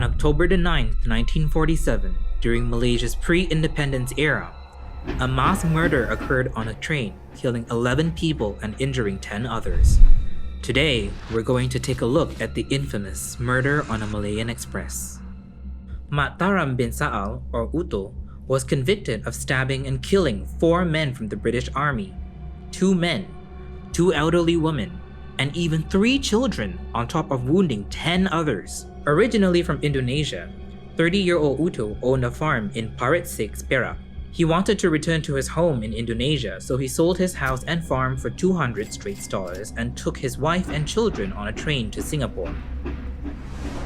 October the 9th, 1947, during Malaysia's pre-independence era, a mass murder occurred on a train, killing 11 people and injuring 10 others. Today, we're going to take a look at the infamous murder on a Malayan express. Mataram bin Sa'al, or Uto, was convicted of stabbing and killing 4 men from the British Army, 2 men, 2 elderly women, and even 3 children, on top of wounding 10 others. Originally from Indonesia, 30-year-old Uto owned a farm in Parit 6, Perak. He wanted to return to his home in Indonesia, so he sold his house and farm for 200 straight dollars and took his wife and children on a train to Singapore.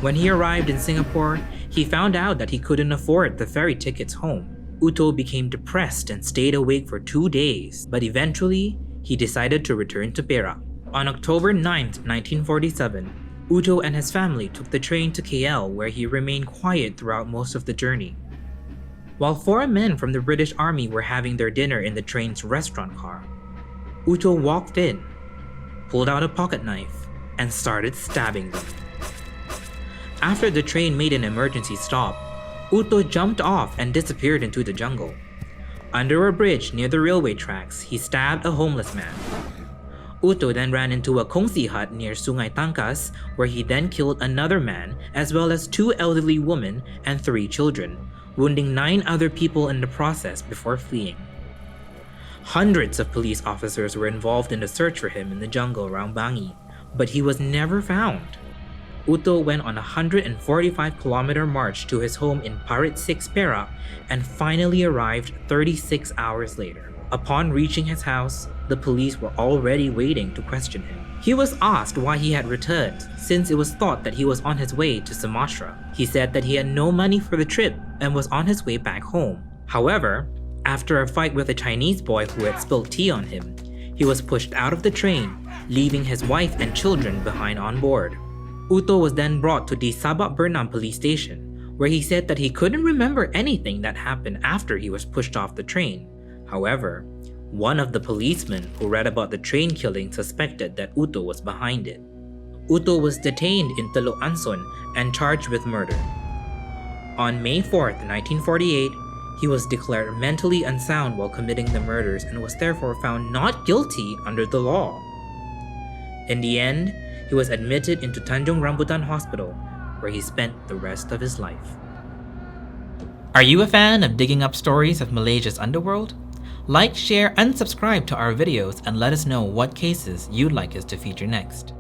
When he arrived in Singapore, he found out that he couldn't afford the ferry tickets home. Uto became depressed and stayed awake for 2 days, but eventually, he decided to return to Perak. On October 9, 1947, Uto and his family took the train to KL, where he remained quiet throughout most of the journey. While 4 men from the British Army were having their dinner in the train's restaurant car, Uto walked in, pulled out a pocket knife, and started stabbing them. After the train made an emergency stop, Uto jumped off and disappeared into the jungle. Under a bridge near the railway tracks, he stabbed a homeless man. Uto then ran into a kongsi hut near Sungai Tangkas, where he then killed another man, as well as 2 elderly women and 3 children, wounding 9 other people in the process before fleeing. Hundreds of police officers were involved in the search for him in the jungle around Bangi, but he was never found. Uto went on a 145-kilometer march to his home in Parit 6, Perak, and finally arrived 36 hours later. Upon reaching his house, the police were already waiting to question him. He was asked why he had returned, since it was thought that he was on his way to Sumatra. He said that he had no money for the trip and was on his way back home. However, after a fight with a Chinese boy who had spilled tea on him, he was pushed out of the train, leaving his wife and children behind on board. Uto was then brought to the Sabak Bernam police station, where he said that he couldn't remember anything that happened after he was pushed off the train. However, one of the policemen who read about the train killing suspected that Uto was behind it. Uto was detained in Teluk Anson and charged with murder. On May 4, 1948, he was declared mentally unsound while committing the murders and was therefore found not guilty under the law. In the end, he was admitted into Tanjung Rambutan Hospital, where he spent the rest of his life. Are you a fan of digging up stories of Malaysia's underworld? Like, share, and subscribe to our videos and let us know what cases you'd like us to feature next.